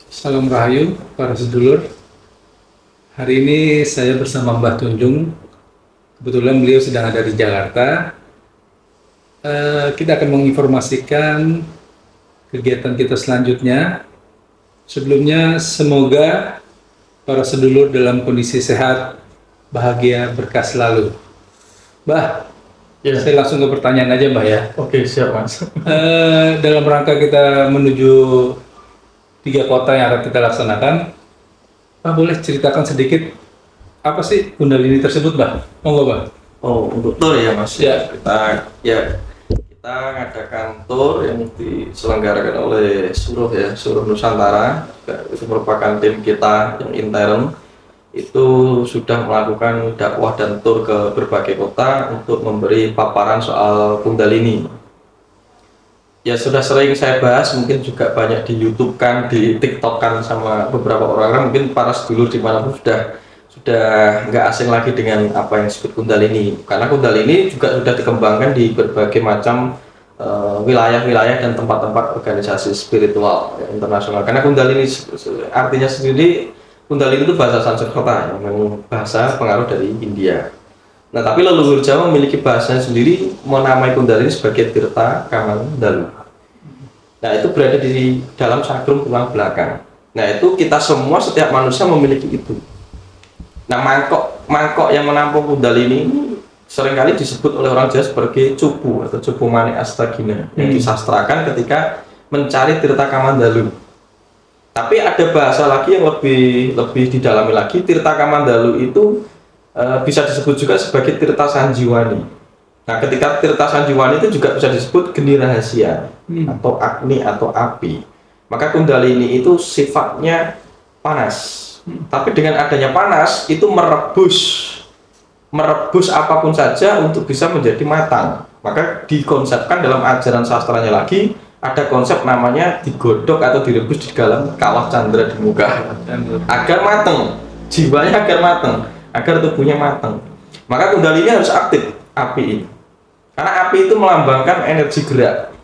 Salam Rahayu, para sedulur. Hari ini saya bersama Mbah Tunjung. Kebetulan beliau sedang ada di Jakarta. Kita akan menginformasikan kegiatan kita selanjutnya. Sebelumnya, semoga para sedulur dalam kondisi sehat, bahagia, berkah selalu. Mbah, Ya. saya langsung ke pertanyaan aja, Mbah ya. Oke, siap Mas. Dalam rangka kita menuju 3 kota yang akan kita laksanakan, Pak boleh ceritakan sedikit apa sih Kundalini tersebut, Mbak? Monggo, Mbak. Oh, untuk tour ya Mas. Ya. Kita ngadakan tour yang diselenggarakan oleh Suruh Nusantara. Itu merupakan tim kita yang intern. Itu sudah melakukan dakwah dan tour ke berbagai kota untuk memberi paparan soal Kundalini. Ya sudah sering saya bahas, mungkin juga banyak di YouTube kan, di TikTok kan sama beberapa orang, mungkin para sedulur dimanapun sudah nggak asing lagi dengan apa yang disebut Kundalini, karena Kundalini juga sudah dikembangkan di berbagai macam wilayah-wilayah dan tempat-tempat organisasi spiritual ya, internasional. Karena Kundalini artinya sendiri, Kundalini itu bahasa Sanskerta, yang bahasa pengaruh dari India. Nah, tapi leluhur Jawa memiliki bahasanya sendiri, menamai Kundalini sebagai Tirta Kamandalu. Nah, itu berada di dalam sakrum tulang belakang. Nah, itu kita semua, setiap manusia memiliki itu. Nah, mangkok yang menampung Kundalini ini seringkali disebut oleh orang Jawa sebagai cupu atau cupu mani astagina, yang disastrakan ketika mencari Tirta Kamandalu. Tapi ada bahasa lagi yang lebih didalami lagi. Tirta Kamandalu itu bisa disebut juga sebagai Tirta Sanjiwani. Nah, ketika Tirta Sanjiwani itu juga bisa disebut geni rahasia atau agni atau api. Maka Kundalini itu sifatnya panas. Tapi dengan adanya panas itu merebus apapun saja untuk bisa menjadi matang. Maka dikonsepkan dalam ajaran sastranya lagi, ada konsep namanya digodok atau direbus di dalam kawah candra di muka agar matang, jiwanya agar matang, agar tubuhnya matang. Maka Kundalini harus aktif, api ini. Karena api itu melambangkan energi gerak.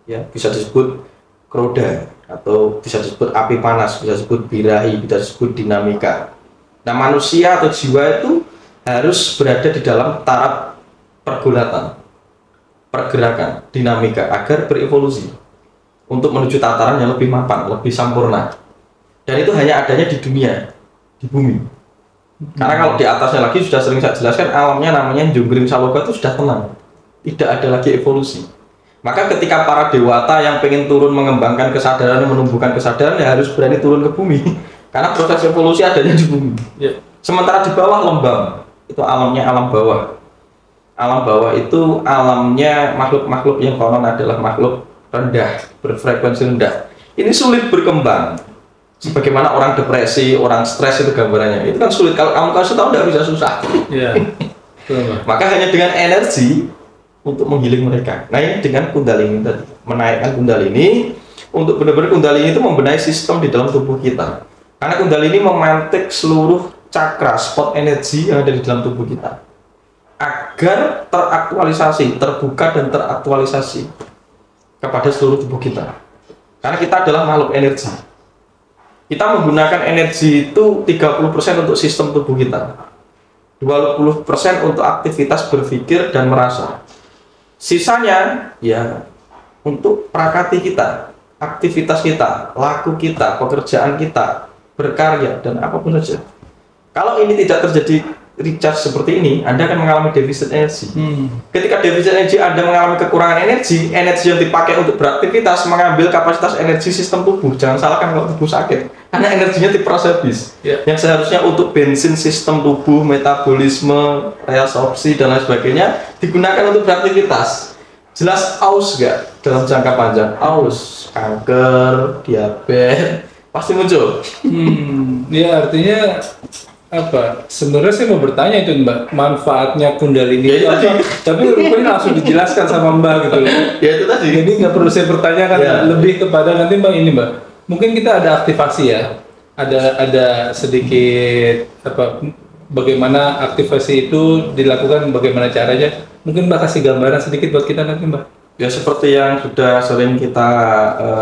Ya, bisa disebut kroda atau bisa disebut api panas, bisa disebut birahi, bisa disebut dinamika. Nah, manusia atau jiwa itu harus berada di dalam taraf pergerakan, dinamika agar berevolusi untuk menuju tataran yang lebih mapan, lebih sempurna. Dan itu hanya adanya di dunia, di bumi. Karena kalau di atasnya lagi sudah sering saya jelaskan, alamnya namanya Jonggring Saloka itu sudah tenang, tidak ada lagi evolusi. Maka ketika para dewata yang pengen turun mengembangkan kesadaran, menumbuhkan kesadaran, ya harus berani turun ke bumi. Karena proses evolusi adanya di bumi. Ya. Sementara di bawah lembang, itu alamnya alam bawah. Alam bawah itu alamnya makhluk-makhluk yang konon adalah makhluk rendah, berfrekuensi rendah. Ini sulit berkembang. Sebagaimana orang depresi, orang stres itu gambarannya. Itu kan sulit. Kalau kamu kasih tahu, tidak bisa susah. Iya. Maka hanya dengan energi untuk menggiling mereka. Nah, ini dengan Kundalini tadi, menaikkan Kundalini untuk benar-benar Kundalini itu membenahi sistem di dalam tubuh kita. Karena Kundalini memantik seluruh cakra, spot energi yang ada di dalam tubuh kita agar teraktualisasi, terbuka dan teraktualisasi kepada seluruh tubuh kita. Karena kita adalah makhluk energi. Kita menggunakan energi itu 30% untuk sistem tubuh kita, 20% untuk aktivitas berpikir dan merasa. Sisanya ya untuk prakati kita, aktivitas kita, laku kita, pekerjaan kita, berkarya dan apapun saja. Kalau ini tidak terjadi recharge seperti ini, Anda akan mengalami defisit energi. Ketika defisit energi, Anda mengalami kekurangan energi yang dipakai untuk beraktivitas mengambil kapasitas energi sistem tubuh. Jangan salahkan kalau tubuh sakit, karena energinya diperas habis. Yang seharusnya untuk bensin sistem tubuh, metabolisme, reabsorpsi dan lain sebagainya digunakan untuk beraktivitas. Jelas aus nggak dalam jangka panjang? Aus, kanker, diabetes pasti muncul. Ya, artinya apa? Sebenarnya saya mau bertanya itu, Mbak, manfaatnya Kundalini itu apa? Tapi rupanya langsung dijelaskan sama Mbak gitu loh. Ya itu tadi. Jadi nggak perlu saya pertanyakan, lebih kepada nanti Mbak ini, Mbak. Mungkin kita ada aktivasi ya, ada sedikit apa? Bagaimana aktivasi itu dilakukan? Bagaimana caranya? Mungkin Mbak kasih gambaran sedikit buat kita nanti, Mbak. Ya seperti yang sudah sering kita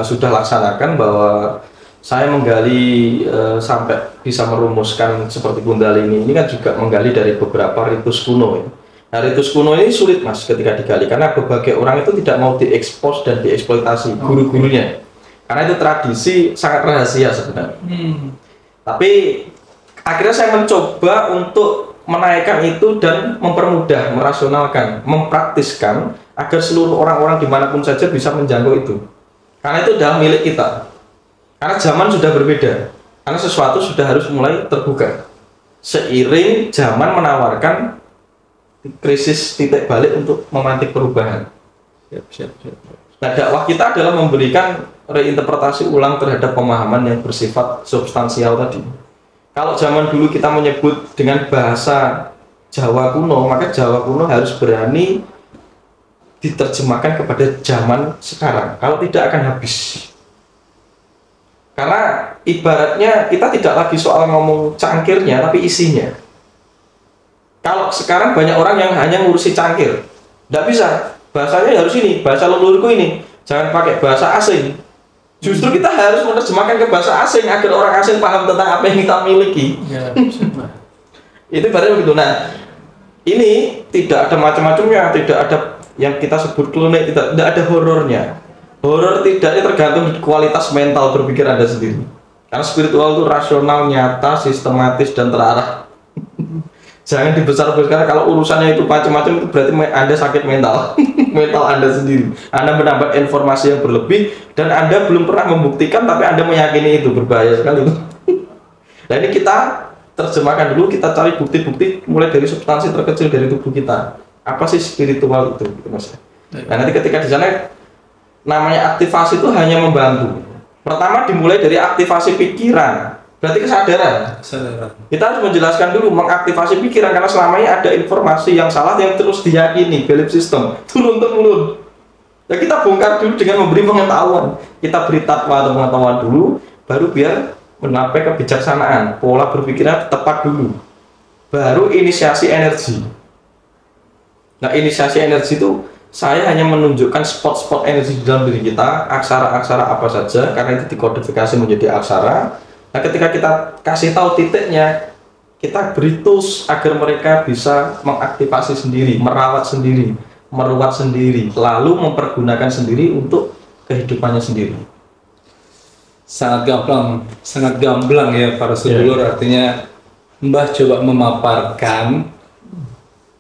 sudah laksanakan, bahwa saya menggali sampai bisa merumuskan seperti Kundalini ini kan juga menggali dari beberapa ritus kuno ya. Nah, ritus kuno ini sulit Mas ketika digali karena berbagai orang itu tidak mau diekspos dan dieksploitasi guru-gurunya. Karena itu tradisi sangat rahasia sebenarnya. Tapi akhirnya saya mencoba untuk menaikkan itu dan mempermudah, merasionalkan, mempraktiskan agar seluruh orang-orang dimanapun saja bisa menjangkau itu. Karena itu adalah milik kita. Karena zaman sudah berbeda. Karena sesuatu sudah harus mulai terbuka. Seiring zaman menawarkan krisis titik balik untuk memantik perubahan. Siap. Nah, dakwah kita adalah memberikan reinterpretasi ulang terhadap pemahaman yang bersifat substansial tadi. Kalau zaman dulu kita menyebut dengan bahasa Jawa kuno, maka Jawa kuno harus berani diterjemahkan kepada zaman sekarang. Kalau tidak akan habis. Karena ibaratnya kita tidak lagi soal ngomong cangkirnya, tapi isinya. Kalau sekarang banyak orang yang hanya ngurusi cangkir, tidak bisa. Bahasanya harus ini, bahasa leluhurku ini. Jangan pakai bahasa asing. Justru kita harus menerjemahkan ke bahasa asing agar orang asing paham tentang apa yang kita miliki. Ya, itu berarti begitu. Nah, ini tidak ada macam-macamnya, tidak ada yang kita sebut klinik, tidak ada horornya. Horor tidaknya tergantung kualitas mental berpikir Anda sendiri. Karena spiritual itu rasional, nyata, sistematis, dan terarah. Jangan dibesar-besarkan. Kalau urusannya itu macam-macam, itu berarti Anda sakit mental. Mental Anda sendiri. Anda mendapat informasi yang berlebih dan Anda belum pernah membuktikan, tapi Anda meyakini itu berbahaya sekali. Nah, ini kita terjemahkan dulu, kita cari bukti-bukti mulai dari substansi terkecil dari tubuh kita. Apa sih spiritual itu, gitu, Mas? Nah, nanti ketika di sana namanya aktivasi itu hanya membantu. Pertama dimulai dari aktivasi pikiran. Berarti kesadaran. Kita harus menjelaskan dulu mengaktifasi pikiran, karena selama ini ada informasi yang salah yang terus diyakini, belief system turun-temurun. Ya, kita bongkar dulu dengan memberi pengetahuan. Kita beri takwa atau pengetahuan dulu, baru biar mencapai kebijaksanaan. Pola berpikirnya tepat dulu. Baru inisiasi energi. Nah, inisiasi energi itu saya hanya menunjukkan spot-spot energi di dalam diri kita, aksara-aksara apa saja, karena itu dikodifikasi menjadi aksara. Nah, ketika kita kasih tahu titiknya, kita beri tools agar mereka bisa mengaktifasi sendiri, merawat sendiri, meruat sendiri, lalu mempergunakan sendiri untuk kehidupannya sendiri. Sangat gamblang ya para sedulur. Artinya Mbah coba memaparkan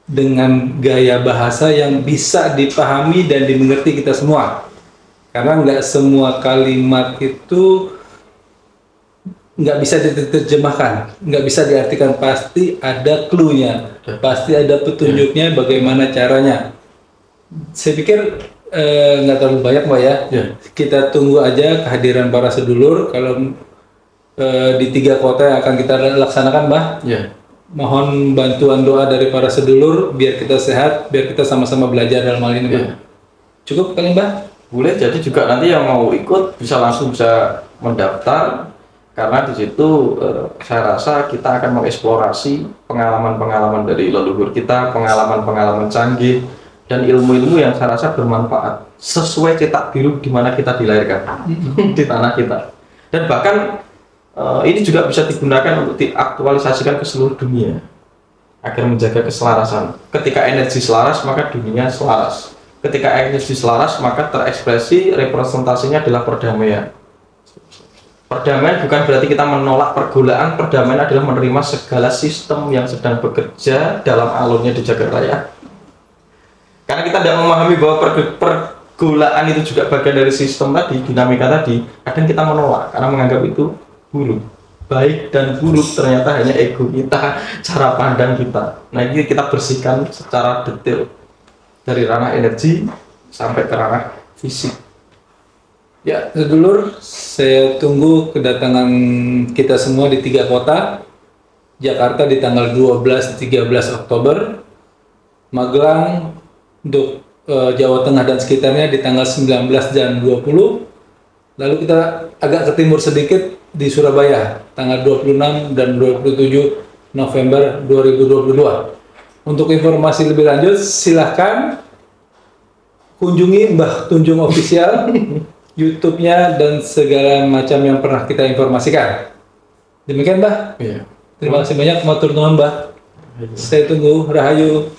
dengan gaya bahasa yang bisa dipahami dan dimengerti kita semua. Karena nggak semua kalimat itu nggak bisa diterjemahkan, nggak bisa diartikan, pasti ada clue-nya, pasti ada petunjuknya bagaimana caranya. Saya pikir nggak terlalu banyak Mbak ya. Kita tunggu aja kehadiran para sedulur kalau di 3 kota yang akan kita laksanakan Mbak. Mohon bantuan doa dari para sedulur biar kita sehat, biar kita sama-sama belajar dalam hal ini Mbak. Cukup kali Mbak? Boleh, jadi juga nanti yang mau ikut bisa langsung bisa mendaftar. Karena di situ saya rasa kita akan mengeksplorasi pengalaman-pengalaman dari leluhur kita, pengalaman-pengalaman canggih, dan ilmu-ilmu yang saya rasa bermanfaat sesuai cetak biru di mana kita dilahirkan di tanah kita. Dan bahkan ini juga bisa digunakan untuk diaktualisasikan ke seluruh dunia agar menjaga keselarasan. Ketika energi selaras, maka dunia selaras. Ketika energi selaras, maka terekspresi representasinya adalah perdamaian. Perdamaian bukan berarti kita menolak pergaulaan. Perdamaian adalah menerima segala sistem yang sedang bekerja dalam alurnya di jagat raya. Karena kita tidak memahami bahwa pergaulaan itu juga bagian dari sistem tadi, dinamika tadi. Kadang kita menolak karena menganggap itu buruk. Baik dan buruk ternyata hanya ego kita, cara pandang kita. Nah, ini kita bersihkan secara detail dari ranah energi sampai ke ranah fisik. Ya, sedulur, saya tunggu kedatangan kita semua di 3 kota. Jakarta di tanggal 12-13 Oktober, Magelang untuk Jawa Tengah dan sekitarnya di tanggal 19 dan 20. Lalu kita agak ke timur sedikit di Surabaya, tanggal 26 dan 27 November 2022. Untuk informasi lebih lanjut, silahkan kunjungi Mbah Tunjung Official, YouTube-nya dan segala macam yang pernah kita informasikan. Demikian Mbah. Iya. Terima kasih banyak, matur nuwun Mbah. Saya tunggu, rahayu.